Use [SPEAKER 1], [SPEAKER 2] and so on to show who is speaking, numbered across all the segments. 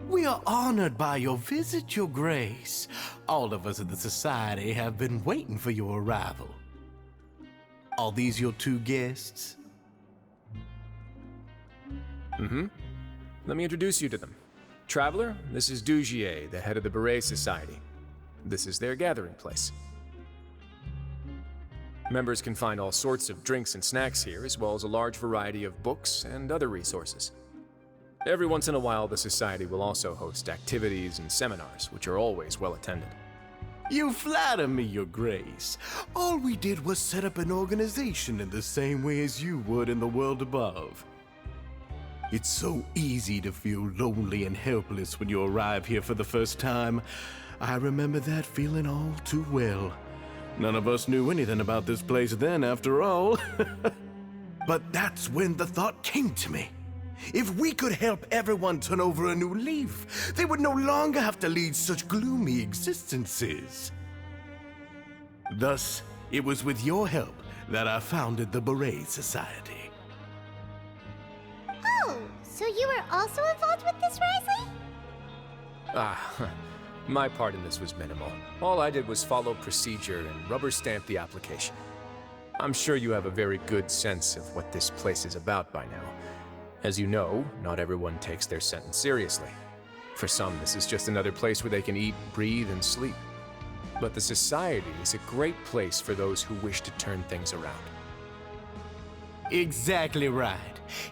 [SPEAKER 1] We are honored by your visit, Your Grace. All of us at the Society have been waiting for your arrival. Are these your two guests?
[SPEAKER 2] Let me introduce you to them. Traveler, this is Dugier, the head of the Beret Society. This is their gathering place. Members can find all sorts of drinks and snacks here, as well as a large variety of books and other resources. Every once in a while, the Society will also host activities and seminars, which are always well attended.
[SPEAKER 1] You flatter me, Your Grace. All we did was set up an organization in the same way as you would in the world above. It's so easy to feel lonely and helpless when you arrive here for the first time. I remember that feeling all too well. None of us knew anything about this place then, after all. But that's when the thought came to me. If we could help everyone turn over a new leaf, they would no longer have to lead such gloomy existences. Thus, it was with your help that I founded the Beret Society.
[SPEAKER 3] Oh, so you were also involved with this, Risley?
[SPEAKER 2] My part in this was minimal. All I did was follow procedure and rubber stamp the application. I'm sure you have a very good sense of what this place is about by now. As you know, not everyone takes their sentence seriously. For some, this is just another place where they can eat, breathe, and sleep. But the Society is a great place for those who wish to turn things around.
[SPEAKER 1] Exactly right.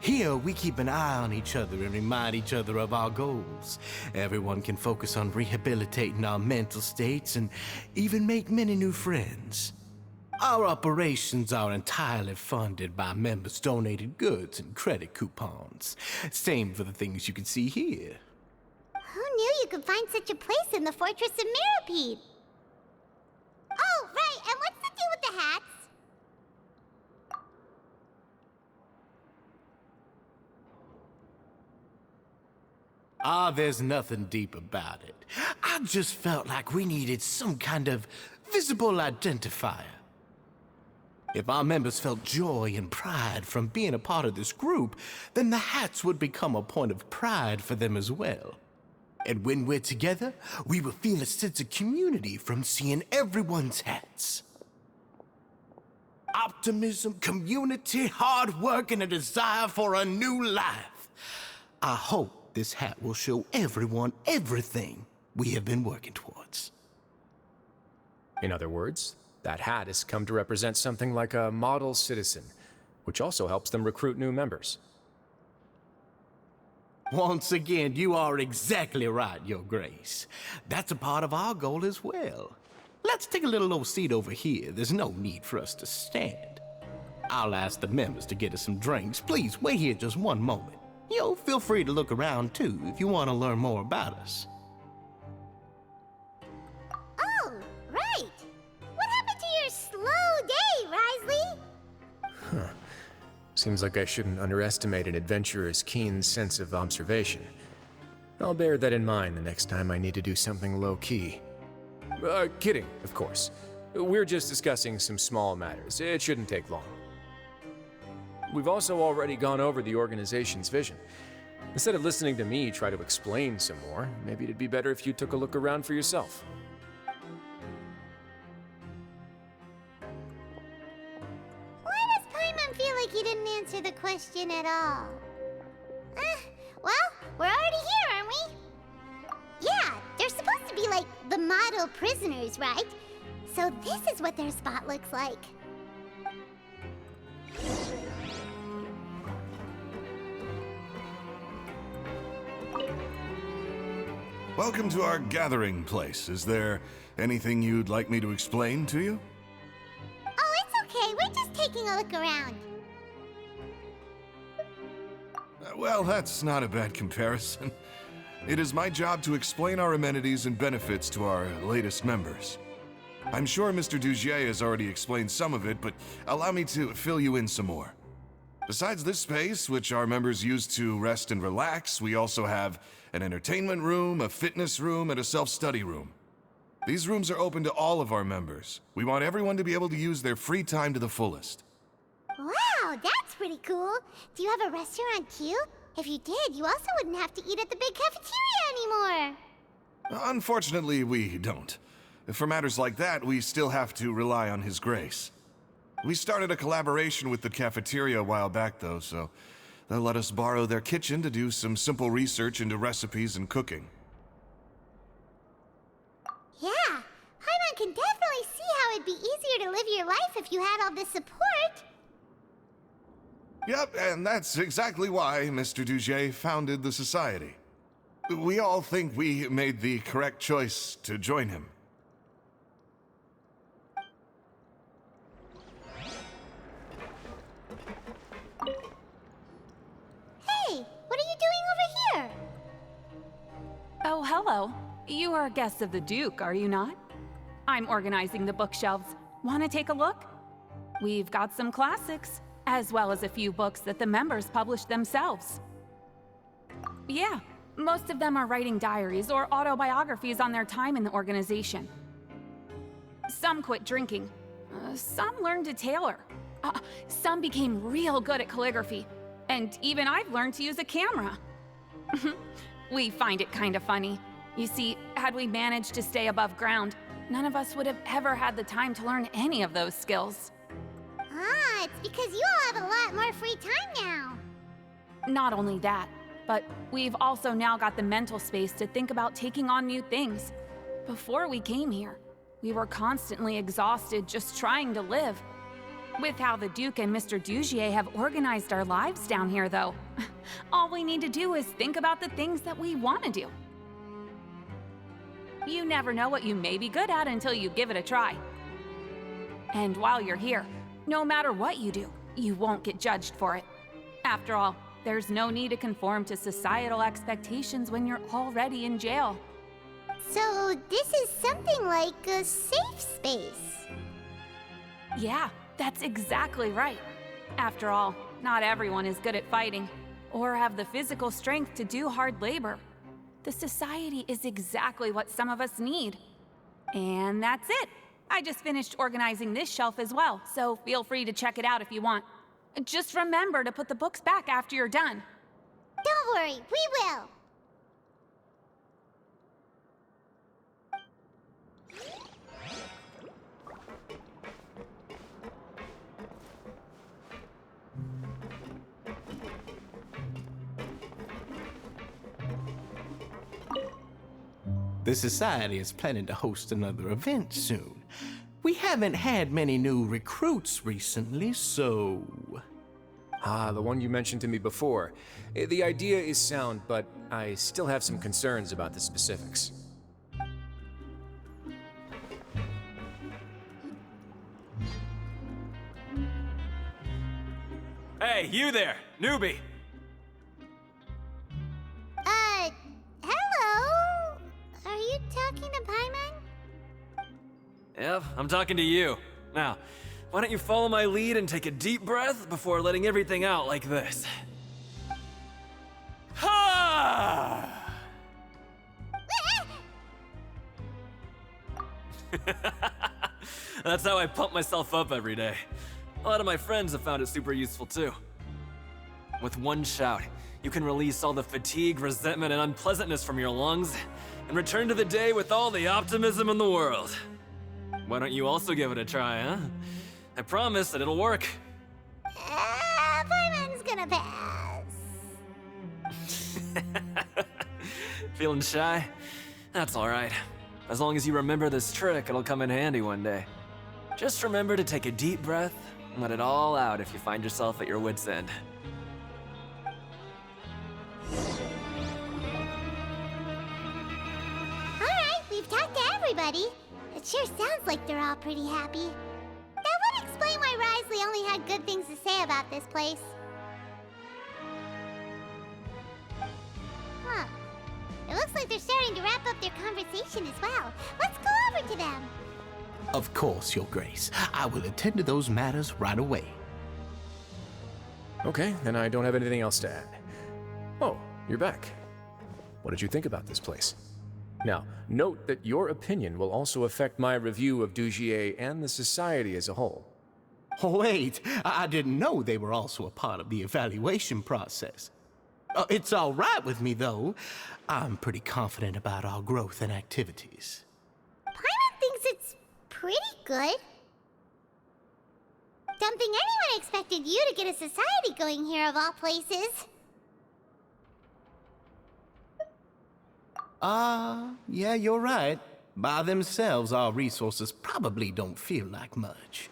[SPEAKER 1] Here, we keep an eye on each other and remind each other of our goals. Everyone can focus on rehabilitating our mental states and even make many new friends. Our operations are entirely funded by members' donated goods and credit coupons. Same for the things you can see here.
[SPEAKER 3] Who knew you could find such a place in the Fortress of Mirapede? Oh, right, and what's the deal with the hats?
[SPEAKER 1] There's nothing deep about it. I just felt like we needed some kind of visible identifier. If our members felt joy and pride from being a part of this group, then the hats would become a point of pride for them as well. And when we're together, we will feel a sense of community from seeing everyone's hats. Optimism, community, hard work, and a desire for a new life. I hope this hat will show everyone everything we have been working towards.
[SPEAKER 2] In other words, that hat has come to represent something like a model citizen, which also helps them recruit new members.
[SPEAKER 1] Once again, you are exactly right, Your Grace. That's a part of our goal as well. Let's take a little old seat over here. There's no need for us to stand. I'll ask the members to get us some drinks. Please wait here just one moment. Feel free to look around too if you want to learn more about us.
[SPEAKER 3] Oh, right. What happened to your slow day, Risley?
[SPEAKER 2] Seems like I shouldn't underestimate an adventurer's keen sense of observation. I'll bear that in mind the next time I need to do something low-key. Kidding, of course. We're just discussing some small matters. It shouldn't take long. We've also already gone over the organization's vision. Instead of listening to me try to explain some more, maybe it'd be better if you took a look around for yourself.
[SPEAKER 3] Why does Paimon feel like he didn't answer the question at all? Well, we're already here, aren't we? Yeah, they're supposed to be like the model prisoners, right? So this is what their spot looks like.
[SPEAKER 4] Welcome to our gathering place. Is there anything you'd like me to explain to you?
[SPEAKER 3] Oh, it's okay. We're just taking a look around.
[SPEAKER 4] Well, that's not a bad comparison. It is my job to explain our amenities and benefits to our latest members. I'm sure Mr. Dugier has already explained some of it, but allow me to fill you in some more. Besides this space, which our members use to rest and relax, we also have an entertainment room, a fitness room, and a self-study room. These rooms are open to all of our members. We want everyone to be able to use their free time to the fullest.
[SPEAKER 3] Oh, that's pretty cool. Do you have a restaurant too? If you did, you also wouldn't have to eat at the big cafeteria anymore.
[SPEAKER 4] Unfortunately, we don't. For matters like that, we still have to rely on His grace. We started a collaboration with the cafeteria a while back, though, so they'll let us borrow their kitchen to do some simple research into recipes and cooking.
[SPEAKER 3] Yeah, Paimon can definitely see how it'd be easier to live your life if you had all this support.
[SPEAKER 4] Yep, and that's exactly why Mr. Dugier founded the society. We all think we made the correct choice to join him.
[SPEAKER 3] Hey, what are you doing over here?
[SPEAKER 5] Oh, hello. You are guests of the Duke, are you not? I'm organizing the bookshelves. Want to take a look? We've got some classics, as well as a few books that the members published themselves. Yeah, most of them are writing diaries or autobiographies on their time in the organization. Some quit drinking. Some learned to tailor. Some became real good at calligraphy. And even I've learned to use a camera. We find it kind of funny. You see, had we managed to stay above ground, none of us would have ever had the time to learn any of those skills.
[SPEAKER 3] Ah, it's because you all have a lot more free time now.
[SPEAKER 5] Not only that, but we've also now got the mental space to think about taking on new things. Before we came here, we were constantly exhausted just trying to live. With how the Duke and Mr. Dugier have organized our lives down here, though, all we need to do is think about the things that we want to do. You never know what you may be good at until you give it a try. And while you're here, no matter what you do, you won't get judged for it. After all, there's no need to conform to societal expectations when you're already in jail.
[SPEAKER 3] So this is something like a safe space.
[SPEAKER 5] Yeah, that's exactly right. After all, not everyone is good at fighting, or have the physical strength to do hard labor. The society is exactly what some of us need. And that's it. I just finished organizing this shelf as well, so feel free to check it out if you want. Just remember to put the books back after you're done.
[SPEAKER 3] Don't worry, we will.
[SPEAKER 1] The Society is planning to host another event soon. We haven't had many new recruits recently, so...
[SPEAKER 2] Ah, the one you mentioned to me before. The idea is sound, but I still have some concerns about the specifics.
[SPEAKER 6] Hey, you there, newbie!
[SPEAKER 3] Hello? Are you talking to Paimon?
[SPEAKER 6] Yep, I'm talking to you. Now, why don't you follow my lead and take a deep breath before letting everything out like this? Ha! That's how I pump myself up every day. A lot of my friends have found it super useful too. With one shout, you can release all the fatigue, resentment, and unpleasantness from your lungs and return to the day with all the optimism in the world. Why don't you also give it a try, huh? I promise that it'll work.
[SPEAKER 3] Paimon's gonna pass.
[SPEAKER 6] Feeling shy? That's alright. As long as you remember this trick, it'll come in handy one day. Just remember to take a deep breath and let it all out if you find yourself at your wit's end.
[SPEAKER 3] Alright, we've talked to everybody. It sure sounds like they're all pretty happy. That would explain why Risley only had good things to say about this place. Huh. It looks like they're starting to wrap up their conversation as well. Let's go over to them.
[SPEAKER 1] Of course, Your Grace. I will attend to those matters right away.
[SPEAKER 2] Okay, then I don't have anything else to add. Oh, you're back. What did you think about this place? Now, note that your opinion will also affect my review of Dugier and the Society as a whole.
[SPEAKER 1] Wait, I didn't know they were also a part of the evaluation process. It's all right with me, though. I'm pretty confident about our growth and activities.
[SPEAKER 3] Paimon thinks it's pretty good. Don't think anyone expected you to get a society going here of all places.
[SPEAKER 1] Yeah, you're right. By themselves, our resources probably don't feel like much.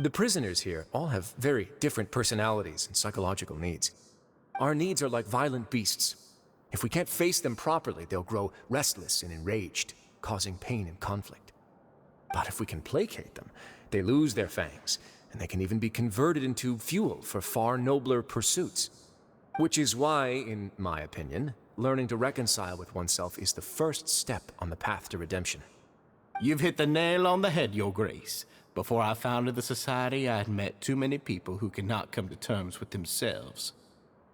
[SPEAKER 2] The prisoners here all have very different personalities and psychological needs. Our needs are like violent beasts. If we can't face them properly, they'll grow restless and enraged, causing pain and conflict. But if we can placate them, they lose their fangs, and they can even be converted into fuel for far nobler pursuits. Which is why, in my opinion, learning to reconcile with oneself is the first step on the path to redemption.
[SPEAKER 1] You've hit the nail on the head, Your Grace. Before I founded the Society, I had met too many people who could not come to terms with themselves.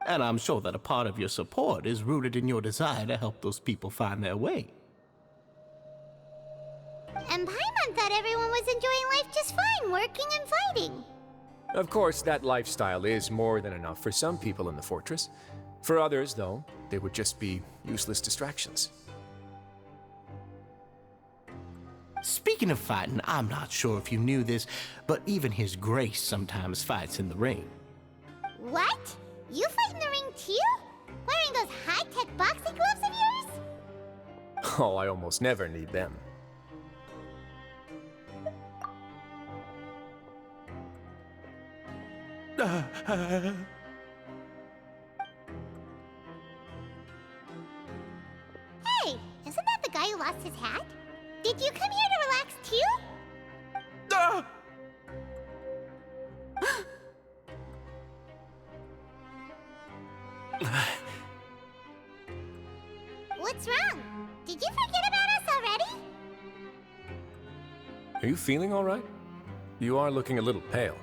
[SPEAKER 1] And I'm sure that a part of your support is rooted in your desire to help those people find their way.
[SPEAKER 3] And Paimon thought everyone was enjoying life just fine, working and fighting.
[SPEAKER 2] Of course, that lifestyle is more than enough for some people in the fortress. For others, though, they would just be useless distractions.
[SPEAKER 1] Speaking of fighting, I'm not sure if you knew this, but even His Grace sometimes fights in the ring.
[SPEAKER 3] What? You fight in the ring too? Wearing those high-tech boxing gloves of yours?
[SPEAKER 2] Oh, I almost never need them.
[SPEAKER 3] Hey, isn't that the guy who lost his hat? Did you come here to relax too? What's wrong? Did you forget about us already?
[SPEAKER 2] Are you feeling all right? You are looking a little pale.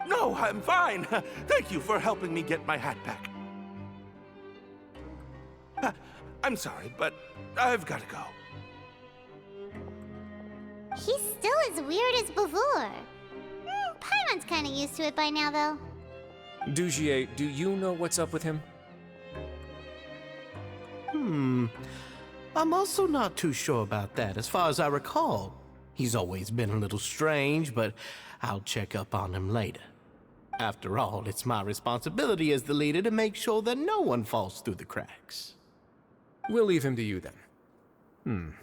[SPEAKER 7] No, I'm fine. Thank you for helping me get my hat back. I'm sorry, but I've got to go.
[SPEAKER 3] He's still as weird as before. Paimon's kinda used to it by now, though.
[SPEAKER 2] Dugier, do you know what's up with him?
[SPEAKER 1] I'm also not too sure about that. As far as I recall, he's always been a little strange, but I'll check up on him later. After all, it's my responsibility as the leader to make sure that no one falls through the cracks.
[SPEAKER 2] We'll leave him to you then.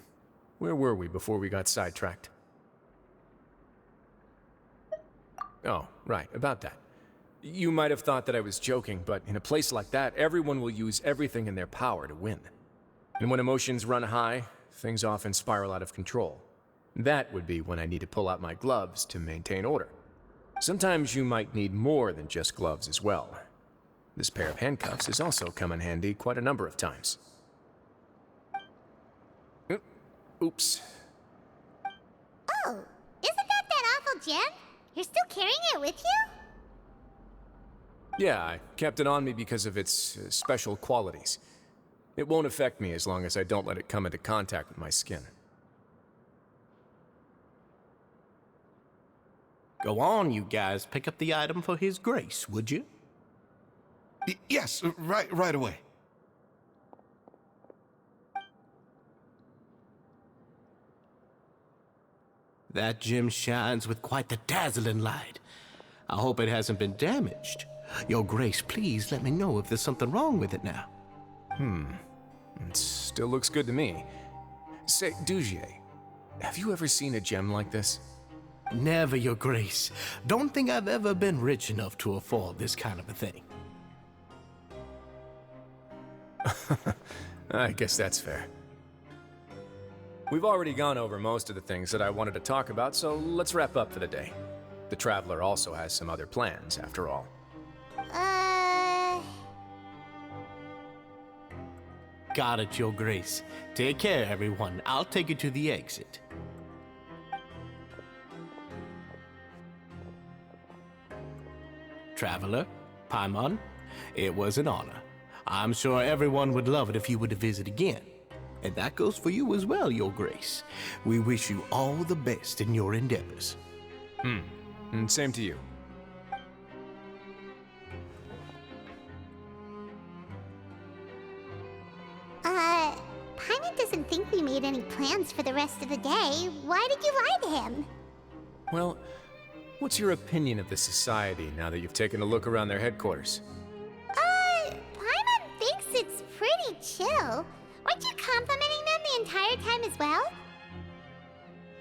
[SPEAKER 2] Where were we before we got sidetracked? Oh, right, about that. You might have thought that I was joking, but in a place like that, everyone will use everything in their power to win. And when emotions run high, things often spiral out of control. That would be when I need to pull out my gloves to maintain order. Sometimes you might need more than just gloves as well. This pair of handcuffs has also come in handy quite a number of times. Oops.
[SPEAKER 3] Oh, isn't that awful gem? You're still carrying it with you?
[SPEAKER 2] Yeah, I kept it on me because of its special qualities. It won't affect me as long as I don't let it come into contact with my skin.
[SPEAKER 1] Go on, you guys. Pick up the item for His Grace, would you?
[SPEAKER 4] Yes, right away.
[SPEAKER 1] That gem shines with quite the dazzling light. I hope it hasn't been damaged. Your Grace, please let me know if there's something wrong with it now.
[SPEAKER 2] It still looks good to me. Say, Dugier, have you ever seen a gem like this?
[SPEAKER 1] Never, Your Grace. Don't think I've ever been rich enough to afford this kind of a thing.
[SPEAKER 2] I guess that's fair. We've already gone over most of the things that I wanted to talk about, so let's wrap up for the day. The Traveler also has some other plans, after all.
[SPEAKER 1] Got it, Your Grace. Take care, everyone. I'll take you to the exit. Traveler, Paimon, it was an honor. I'm sure everyone would love it if you were to visit again. And that goes for you as well, Your Grace. We wish you all the best in your endeavors.
[SPEAKER 2] And same to you.
[SPEAKER 3] Paimon doesn't think we made any plans for the rest of the day. Why did you lie to him?
[SPEAKER 2] Well, what's your opinion of the society now that you've taken a look around their headquarters?
[SPEAKER 3] Paimon thinks it's pretty chill. Weren't you complimenting them the entire time as well?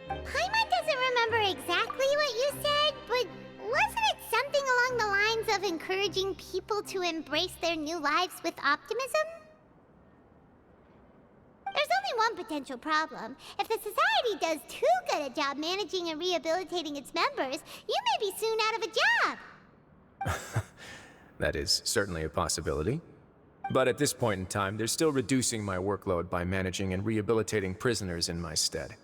[SPEAKER 3] Paimon doesn't remember exactly what you said, but wasn't it something along the lines of encouraging people to embrace their new lives with optimism? There's only one potential problem. If the society does too good a job managing and rehabilitating its members, you may be soon out of a job.
[SPEAKER 2] That is certainly a possibility. But at this point in time, they're still reducing my workload by managing and rehabilitating prisoners in my stead.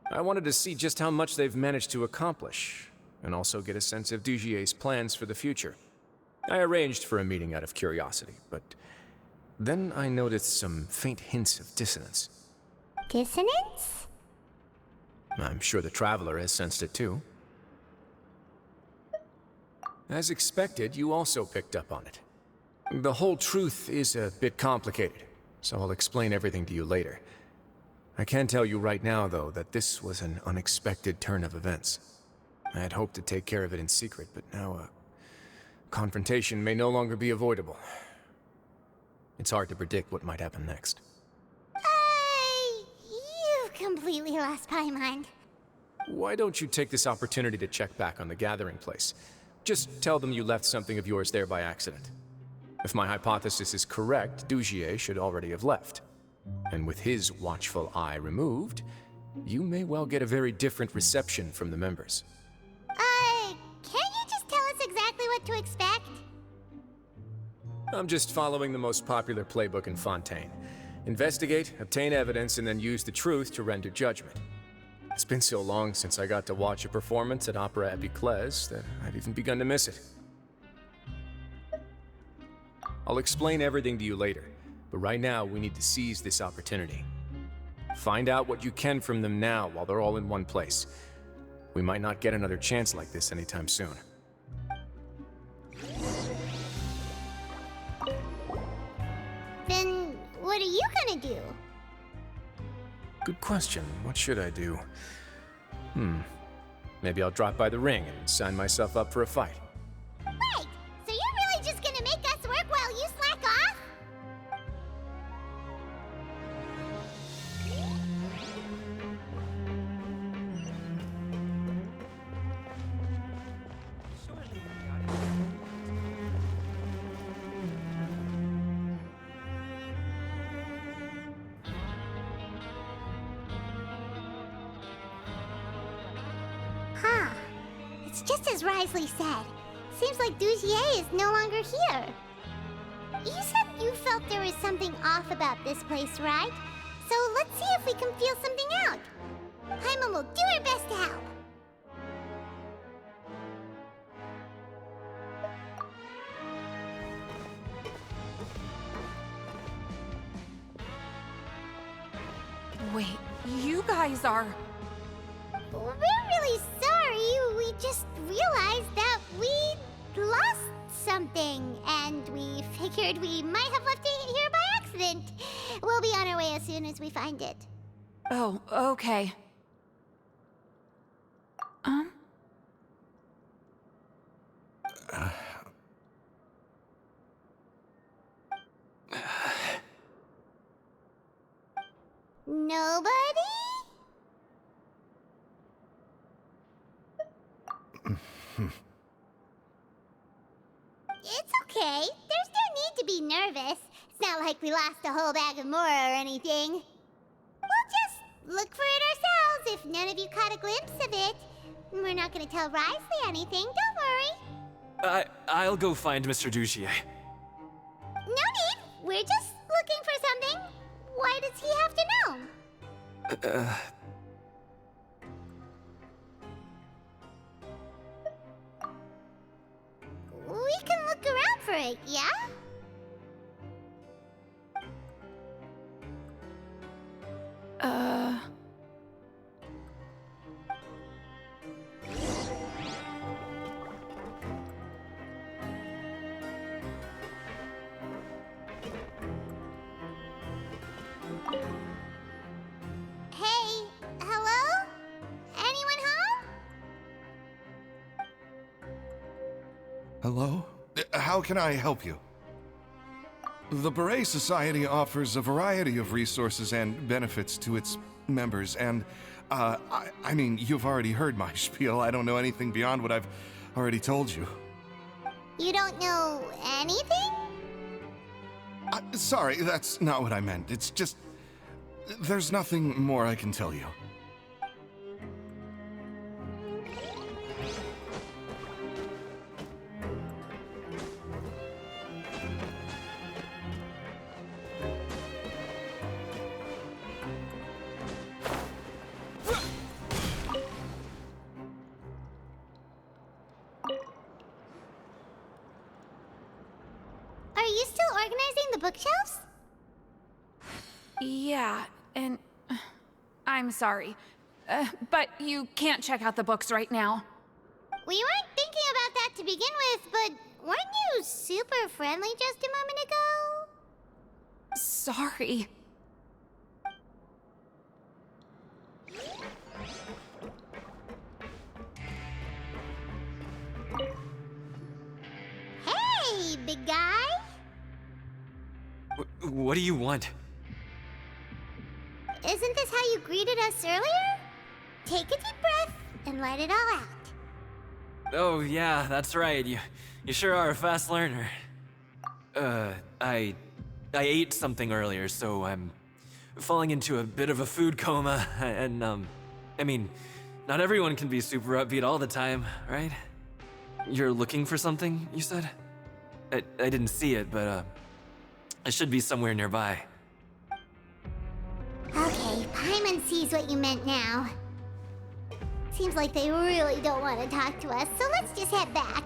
[SPEAKER 2] I wanted to see just how much they've managed to accomplish, and also get a sense of Dugier's plans for the future. I arranged for a meeting out of curiosity, but then I noticed some faint hints of dissonance.
[SPEAKER 3] Dissonance?
[SPEAKER 2] I'm sure the Traveler has sensed it too. As expected, you also picked up on it. The whole truth is a bit complicated, so I'll explain everything to you later. I can tell you right now, though, that this was an unexpected turn of events. I had hoped to take care of it in secret, but now a confrontation may no longer be avoidable. It's hard to predict what might happen next.
[SPEAKER 3] You've completely lost my mind.
[SPEAKER 2] Why don't you take this opportunity to check back on the gathering place? Just tell them you left something of yours there by accident. If my hypothesis is correct, Dugier should already have left. And with his watchful eye removed, you may well get a very different reception from the members.
[SPEAKER 3] Can't you just tell us exactly what to expect?
[SPEAKER 2] I'm just following the most popular playbook in Fontaine. Investigate, obtain evidence, and then use the truth to render judgment. It's been so long since I got to watch a performance at Opera Epiclese that I've even begun to miss it. I'll explain everything to you later, but right now we need to seize this opportunity. Find out what you can from them now while they're all in one place. We might not get another chance like this anytime soon.
[SPEAKER 3] Then what are you gonna do?
[SPEAKER 2] Good question. What should I do? Maybe I'll drop by the ring and sign myself up for a fight.
[SPEAKER 3] Wait, so you're really just gonna make us work while you slack off? Huh. It's just as Risley said. Seems like Dugier is no longer here. You said you felt there was something off about this place, right? So let's see if we can feel something out. Paimon will do her best to help.
[SPEAKER 5] Wait, you guys are...
[SPEAKER 3] We're really sorry. We just realized that we lost something, and we figured we might have left it here by accident. We'll be on our way as soon as we find it.
[SPEAKER 5] Oh, okay.
[SPEAKER 3] Nobody? It's okay. There's no need to be nervous. It's not like we lost a whole bag of Mora or anything. We'll just look for it ourselves if none of you caught a glimpse of it. We're not gonna tell Risley anything, don't worry.
[SPEAKER 6] I'll go find Mr. Dugier.
[SPEAKER 3] No need. We're just looking for something. Why does he have to know? We can look around for it, yeah?
[SPEAKER 4] Hello? How can I help you? The Beret Society offers a variety of resources and benefits to its members, and, I mean, you've already heard my spiel. I don't know anything beyond what I've already told you.
[SPEAKER 3] You don't know anything?
[SPEAKER 4] Sorry, that's not what I meant. It's just... there's nothing more I can tell you.
[SPEAKER 3] Are you still organizing the bookshelves?
[SPEAKER 5] Yeah, and I'm sorry, but you can't check out the books right now.
[SPEAKER 3] We weren't thinking about that to begin with, but weren't you super friendly just a moment ago?
[SPEAKER 5] Sorry.
[SPEAKER 3] Hey, big guy!
[SPEAKER 6] What do you want?
[SPEAKER 3] Isn't this how you greeted us earlier? Take a deep breath and let it all out.
[SPEAKER 6] Oh, yeah, that's right. You sure are a fast learner. I ate something earlier, so I'm falling into a bit of a food coma, and, I mean, not everyone can be super upbeat all the time, right? You're looking for something, you said? I didn't see it, but, it should be somewhere nearby.
[SPEAKER 3] Okay, Paimon sees what you meant now. Seems like they really don't want to talk to us, so let's just head back.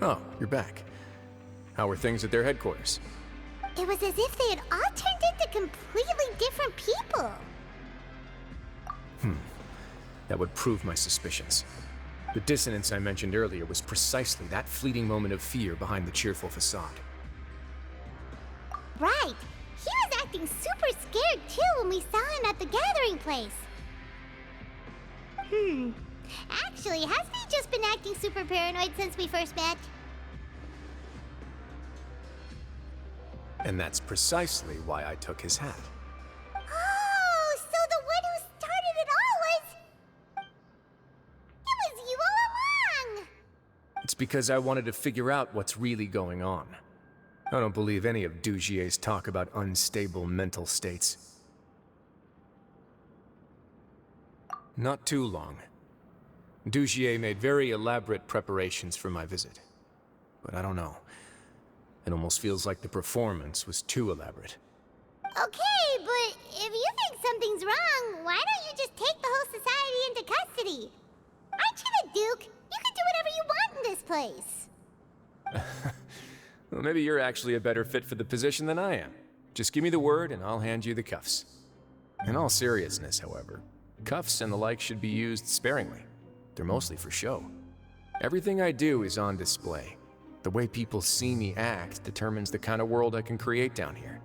[SPEAKER 2] Oh, you're back. How are things at their headquarters?
[SPEAKER 3] It was as if they had all turned into completely different people.
[SPEAKER 2] That would prove my suspicions. The dissonance I mentioned earlier was precisely that fleeting moment of fear behind the cheerful facade.
[SPEAKER 3] Right. He was acting super scared too when we saw him at the gathering place. Actually, hasn't he just been acting super paranoid since we first met?
[SPEAKER 2] And that's precisely why I took his hat.
[SPEAKER 3] Oh, so the one who started it all was... It was you all along!
[SPEAKER 2] It's because I wanted to figure out what's really going on. I don't believe any of Dugier's talk about unstable mental states. Not too long. Dugier made very elaborate preparations for my visit. But I don't know. It almost feels like the performance was too elaborate.
[SPEAKER 3] Okay, but if you think something's wrong, why don't you just take the whole society into custody? Aren't you the Duke? You can do whatever you want in this place.
[SPEAKER 2] Well, maybe you're actually a better fit for the position than I am. Just give me the word and I'll hand you the cuffs. In all seriousness, however, cuffs and the like should be used sparingly. They're mostly for show. Everything I do is on display. The way people see me act determines the kind of world I can create down here.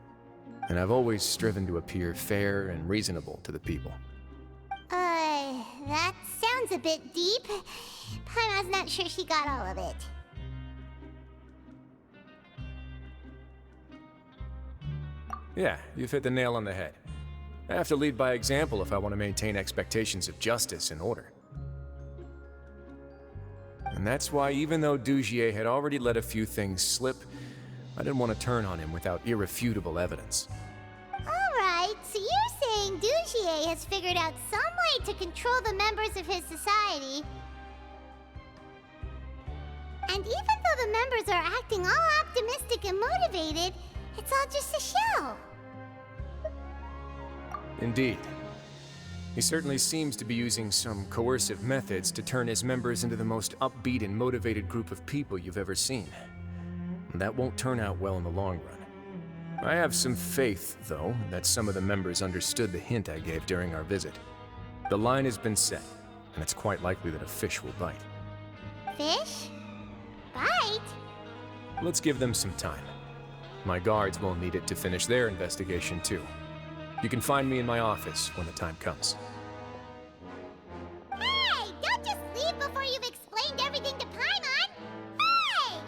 [SPEAKER 2] And I've always striven to appear fair and reasonable to the people.
[SPEAKER 3] That sounds a bit deep. Paimon's not sure she got all of it.
[SPEAKER 2] Yeah, you've hit the nail on the head. I have to lead by example if I want to maintain expectations of justice and order. And that's why even though Dugier had already let a few things slip, I didn't want to turn on him without irrefutable evidence.
[SPEAKER 3] Alright, so you're saying Dugier has figured out some way to control the members of his society. And even though the members are acting all optimistic and motivated, it's all just a show.
[SPEAKER 2] Indeed. He certainly seems to be using some coercive methods to turn his members into the most upbeat and motivated group of people you've ever seen. That won't turn out well in the long run. I have some faith, though, that some of the members understood the hint I gave during our visit. The line has been set, and it's quite likely that a fish will bite.
[SPEAKER 3] Fish? Bite?
[SPEAKER 2] Let's give them some time. My guards won't need it to finish their investigation, too. You can find me in my office when the time comes.
[SPEAKER 3] Hey! Don't just leave before you've explained everything to Paimon! Hey!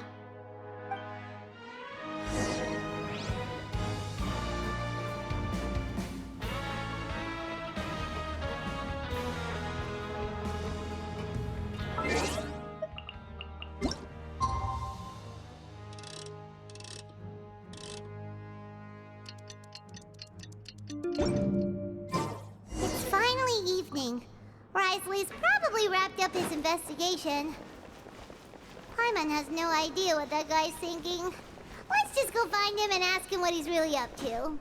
[SPEAKER 3] It's finally evening. Risley's probably wrapped up his investigation. Paimon has no idea what that guy's thinking. Let's just go find him and ask him what he's really up to.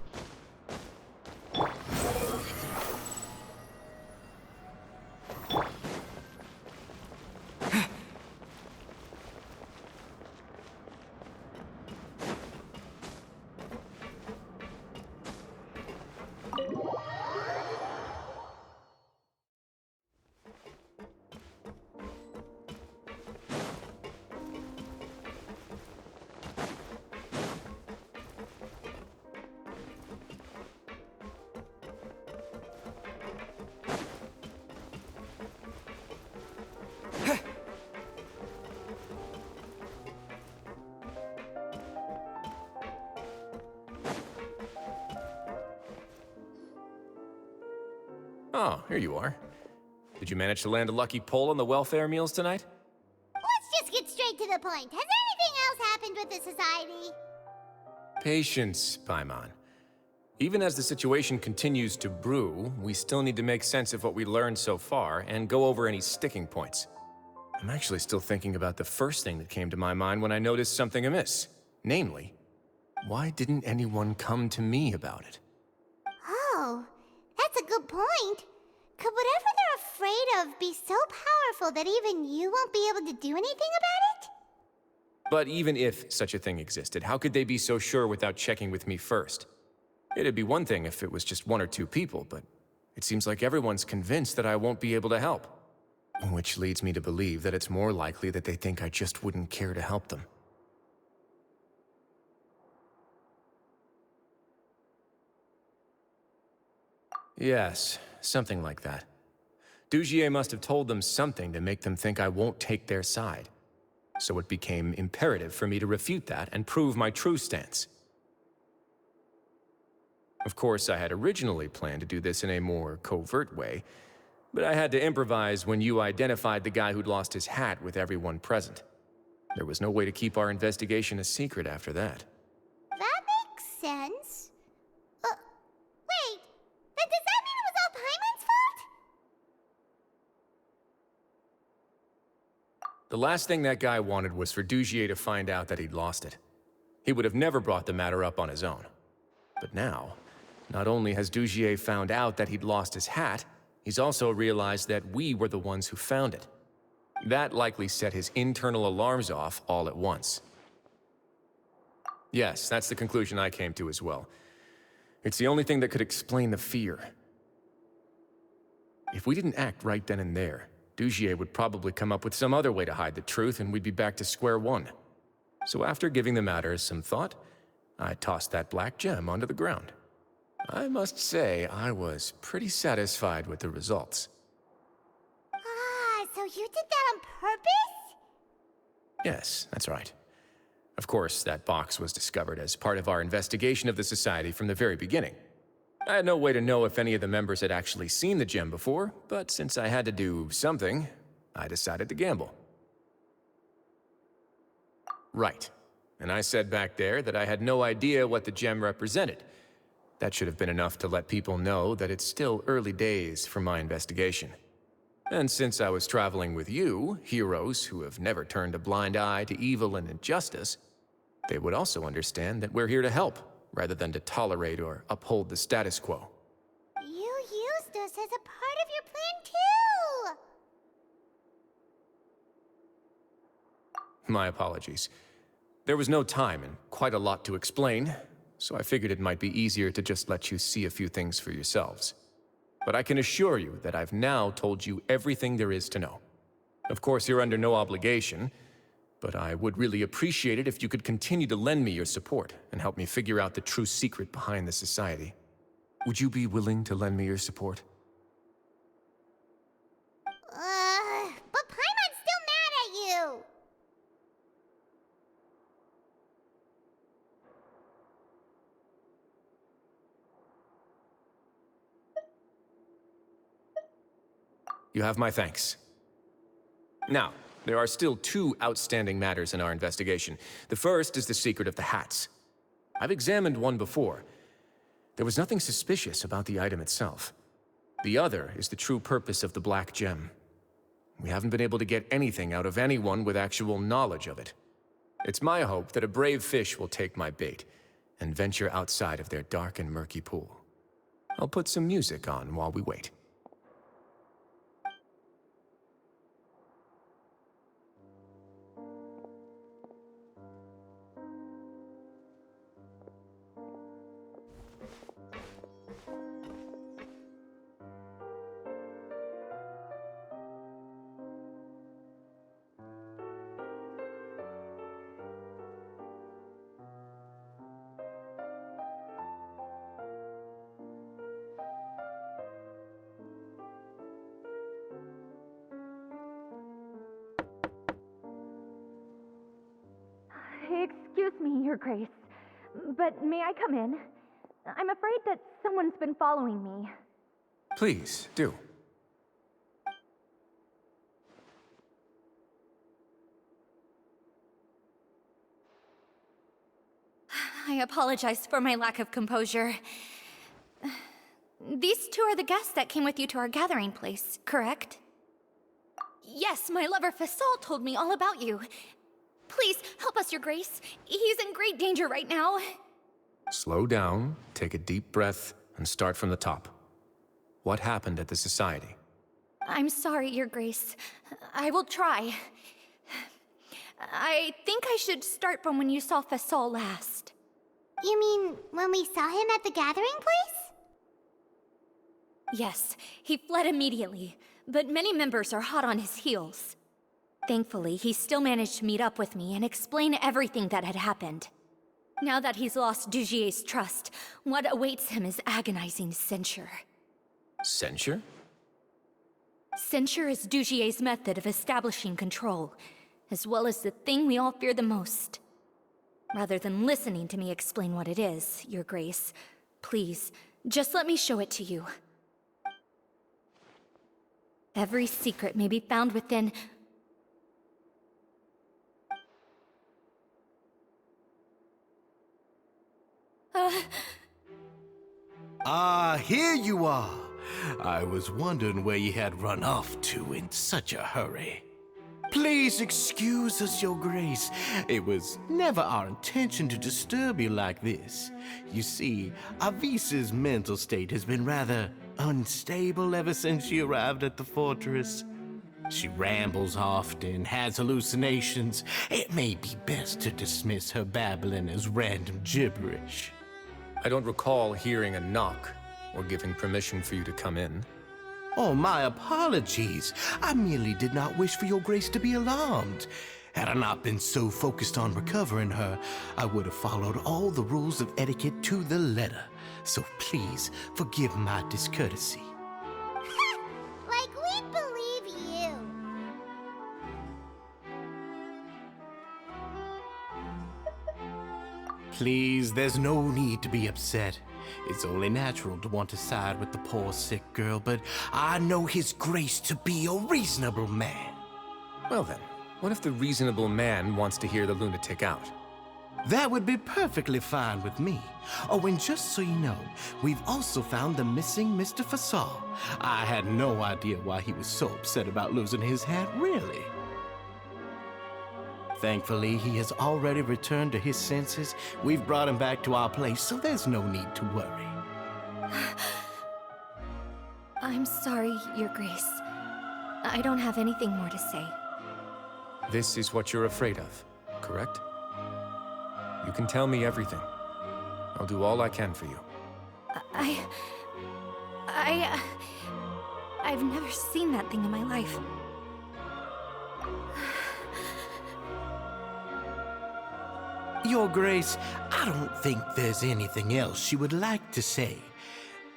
[SPEAKER 2] Oh, here you are. Did you manage to land a lucky pull on the welfare meals tonight?
[SPEAKER 3] Let's just get straight to the point. Has anything else happened with the society?
[SPEAKER 2] Patience, Paimon. Even as the situation continues to brew, we still need to make sense of what we learned so far and go over any sticking points. I'm actually still thinking about the first thing that came to my mind when I noticed something amiss. Namely, why didn't anyone come to me about it?
[SPEAKER 3] Oh, that's a good point. Could whatever they're afraid of be so powerful that even you won't be able to do anything about it?
[SPEAKER 2] But even if such a thing existed, how could they be so sure without checking with me first? It'd be one thing if it was just one or two people, but it seems like everyone's convinced that I won't be able to help. Which leads me to believe that it's more likely that they think I just wouldn't care to help them. Yes, something like that. Dugier must have told them something to make them think I won't take their side. So it became imperative for me to refute that and prove my true stance. Of course, I had originally planned to do this in a more covert way, but I had to improvise when you identified the guy who'd lost his hat with everyone present. There was no way to keep our investigation a secret after that.
[SPEAKER 3] That makes sense. Wait, then does that mean it was all Paimon's fault?
[SPEAKER 2] The last thing that guy wanted was for Dugier to find out that he'd lost it. He would have never brought the matter up on his own. But now, not only has Dugier found out that he'd lost his hat, he's also realized that we were the ones who found it. That likely set his internal alarms off all at once. Yes, that's the conclusion I came to as well. It's the only thing that could explain the fear. If we didn't act right then and there, Dugier would probably come up with some other way to hide the truth and we'd be back to square one. So after giving the matter some thought, I tossed that black gem onto the ground. I must say, I was pretty satisfied with the results.
[SPEAKER 3] Ah, so you did that on purpose?
[SPEAKER 2] Yes, that's right. Of course, that box was discovered as part of our investigation of the Society from the very beginning. I had no way to know if any of the members had actually seen the gem before, but since I had to do something, I decided to gamble. Right. And I said back there that I had no idea what the gem represented. That should have been enough to let people know that it's still early days for my investigation. And since I was traveling with you, heroes who have never turned a blind eye to evil and injustice, they would also understand that we're here to help, rather than to tolerate or uphold the status quo.
[SPEAKER 3] You used us as a part of your plan too!
[SPEAKER 2] My apologies. There was no time and quite a lot to explain, so I figured it might be easier to just let you see a few things for yourselves. But I can assure you that I've now told you everything there is to know. Of course, you're under no obligation, but I would really appreciate it if you could continue to lend me your support and help me figure out the true secret behind the society. Would you be willing to lend me your support?
[SPEAKER 3] But Paimon's still mad at you!
[SPEAKER 2] You have my thanks. Now, there are still two outstanding matters in our investigation. The first is the secret of the hats. I've examined one before. There was nothing suspicious about the item itself. The other is the true purpose of the black gem. We haven't been able to get anything out of anyone with actual knowledge of it. It's my hope that a brave fish will take my bait and venture outside of their dark and murky pool. I'll put some music on while we wait.
[SPEAKER 8] Excuse me, Your Grace, but may I come in? I'm afraid that someone's been following me.
[SPEAKER 2] Please, do.
[SPEAKER 8] I apologize for my lack of composure. These two are the guests that came with you to our gathering place, correct? Yes, my lover Fasol told me all about you. Please, help us, Your Grace. He's in great danger right now.
[SPEAKER 2] Slow down, take a deep breath, and start from the top. What happened at the society?
[SPEAKER 8] I'm sorry, Your Grace. I will try. I think I should start from when you saw Fasol last.
[SPEAKER 3] You mean when we saw him at the gathering place?
[SPEAKER 8] Yes, he fled immediately, but many members are hot on his heels. Thankfully, he still managed to meet up with me and explain everything that had happened. Now that he's lost Dugier's trust, what awaits him is agonizing censure.
[SPEAKER 2] Censure?
[SPEAKER 8] Censure is Dugier's method of establishing control, as well as the thing we all fear the most. Rather than listening to me explain what it is, Your Grace, please, just let me show it to you. Every secret may be found within...
[SPEAKER 1] Here you are. I was wondering where you had run off to in such a hurry. Please excuse us, Your Grace. It was never our intention to disturb you like this. You see, Avisa's mental state has been rather unstable ever since she arrived at the fortress. She rambles often, has hallucinations. It may be best to dismiss her babbling as random gibberish.
[SPEAKER 2] I don't recall hearing a knock or giving permission for you to come in.
[SPEAKER 1] Oh, my apologies. I merely did not wish for Your Grace to be alarmed. Had I not been so focused on recovering her, I would have followed all the rules of etiquette to the letter. So please forgive my discourtesy.
[SPEAKER 3] Like we believe you.
[SPEAKER 1] Please, there's no need to be upset. It's only natural to want to side with the poor sick girl, but I know His Grace to be a reasonable man.
[SPEAKER 2] Well then, what if the reasonable man wants to hear the lunatic out?
[SPEAKER 1] That would be perfectly fine with me. Oh, and just so you know, we've also found the missing Mr. Fasol. I had no idea why he was so upset about losing his hat, really. Thankfully, he has already returned to his senses. We've brought him back to our place, so there's no need to worry.
[SPEAKER 8] I'm sorry, Your Grace. I don't have anything more to say.
[SPEAKER 2] This is what you're afraid of, correct? You can tell me everything. I'll do all I can for you.
[SPEAKER 8] I've never seen that thing in my life.
[SPEAKER 1] Your Grace, I don't think there's anything else she would like to say.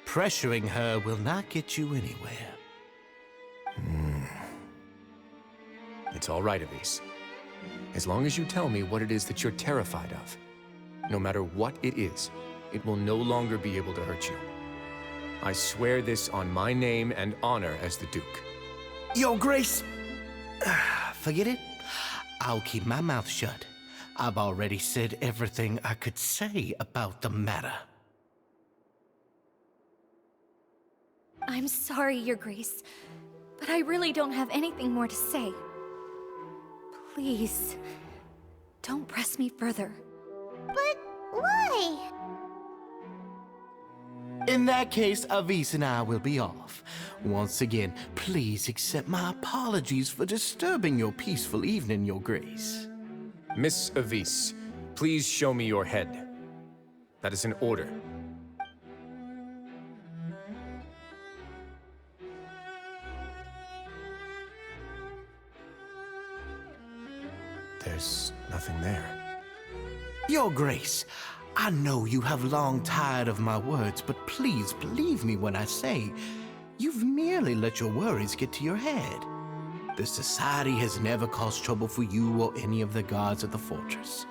[SPEAKER 1] Pressuring her will not get you anywhere.
[SPEAKER 2] It's all right, Elise. As long as you tell me what it is that you're terrified of. No matter what it is, it will no longer be able to hurt you. I swear this on my name and honor as the Duke.
[SPEAKER 1] Your Grace, forget it. I'll keep my mouth shut. I've already said everything I could say about the matter.
[SPEAKER 8] I'm sorry, Your Grace, but I really don't have anything more to say. Please, don't press me further.
[SPEAKER 3] But why?
[SPEAKER 1] In that case, Avis and I will be off. Once again, please accept my apologies for disturbing your peaceful evening, Your Grace.
[SPEAKER 2] Miss Avis, please show me your head. That is an order. There's nothing there.
[SPEAKER 1] Your Grace, I know you have long tired of my words, but please believe me when I say you've merely let your worries get to your head. The Society has never caused trouble for you or any of the guards of the fortress.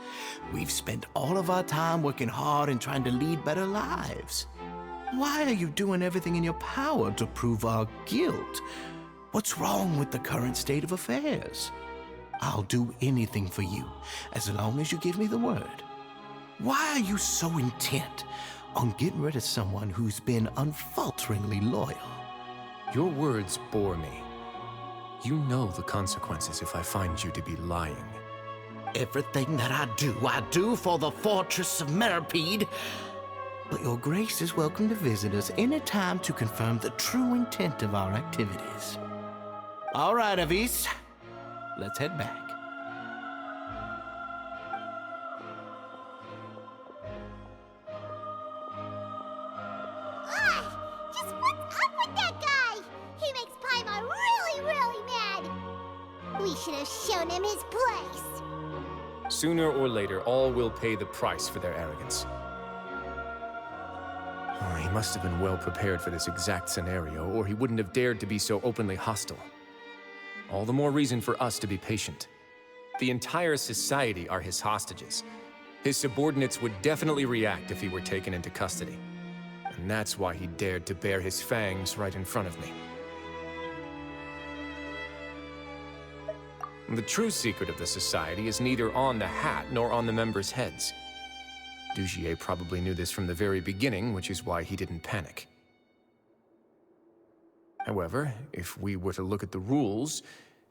[SPEAKER 1] We've spent all of our time working hard and trying to lead better lives. Why are you doing everything in your power to prove our guilt? What's wrong with the current state of affairs? I'll do anything for you, as long as you give me the word. Why are you so intent on getting rid of someone who's been unfalteringly loyal?
[SPEAKER 2] Your words bore me. You know the consequences if I find you to be lying.
[SPEAKER 1] Everything that I do for the fortress of Meripede. But Your Grace is welcome to visit us any time to confirm the true intent of our activities. All right, Avis. Let's head back.
[SPEAKER 3] Just what's up with that guy? He makes Paimon really, really mad. We should have shown him his place.
[SPEAKER 2] Sooner or later, all will pay the price for their arrogance. Oh, he must have been well prepared for this exact scenario, or he wouldn't have dared to be so openly hostile. All the more reason for us to be patient. The entire society are his hostages. His subordinates would definitely react if he were taken into custody. And that's why he dared to bare his fangs right in front of me. The true secret of the society is neither on the hat nor on the members' heads. Dugier probably knew this from the very beginning, which is why he didn't panic. However, if we were to look at the rules,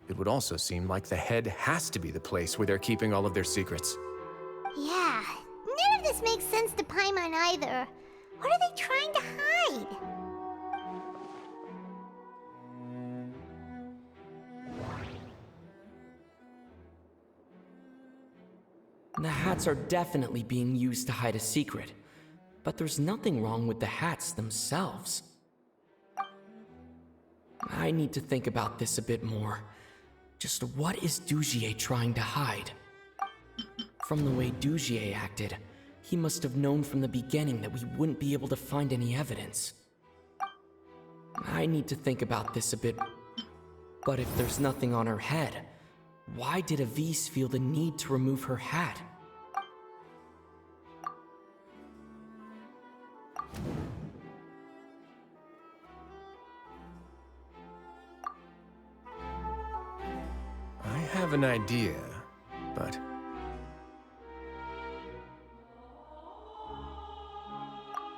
[SPEAKER 2] it would also seem like the head has to be the place where they're keeping all of their secrets.
[SPEAKER 3] Yeah, none of this makes sense to Paimon either. What are they trying to hide?
[SPEAKER 9] The hats are definitely being used to hide a secret, but there's nothing wrong with the hats themselves. I need to think about this a bit more. Just what is Dugier trying to hide? From the way Dugier acted, he must have known from the beginning that we wouldn't be able to find any evidence. I need to think about this a bit. But if there's nothing on her head, why did Avis feel the need to remove her hat?
[SPEAKER 2] I have an idea, but...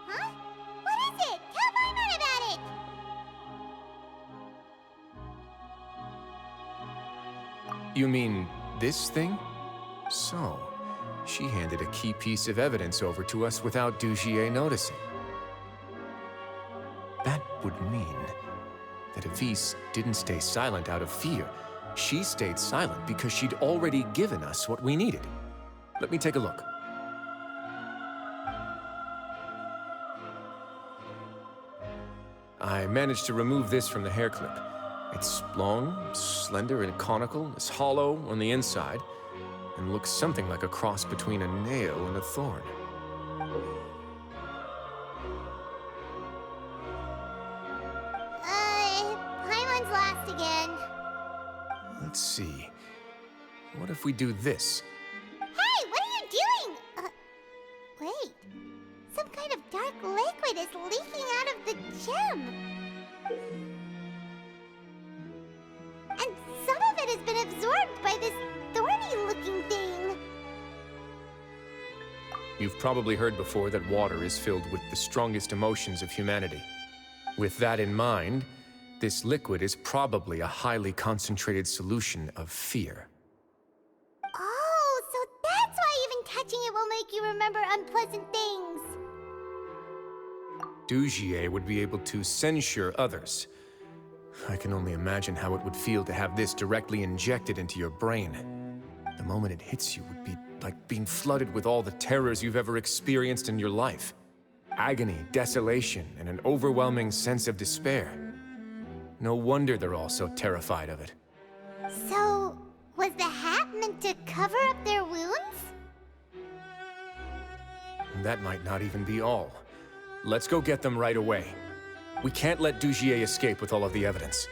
[SPEAKER 3] Huh? What is it? Tell Paimon about it!
[SPEAKER 2] You mean this thing? So, she handed a key piece of evidence over to us without Dugier noticing. That would mean that Avis didn't stay silent out of fear. She stayed silent because she'd already given us what we needed. Let me take a look. I managed to remove this from the hair clip. It's long, slender, and conical. It's hollow on the inside. and looks something like a cross between a nail and a thorn.
[SPEAKER 3] Paimon's last again.
[SPEAKER 2] Let's see. What if we do this?
[SPEAKER 3] Hey, what are you doing? Wait. Some kind of dark liquid is leaking out of the gem. And some of it has been absorbed by this thorny-looking thing.
[SPEAKER 2] You've probably heard before that water is filled with the strongest emotions of humanity. With that in mind, this liquid is probably a highly concentrated solution of fear.
[SPEAKER 3] Oh, so that's why even touching it will make you remember unpleasant things.
[SPEAKER 2] Dujier would be able to censure others. I can only imagine how it would feel to have this directly injected into your brain. The moment it hits you would be like being flooded with all the terrors you've ever experienced in your life. Agony, desolation, and an overwhelming sense of despair. No wonder they're all so terrified of it.
[SPEAKER 3] So, was the hat meant to cover up their wounds?
[SPEAKER 2] That might not even be all. Let's go get them right away. We can't let Dujier escape with all of the evidence.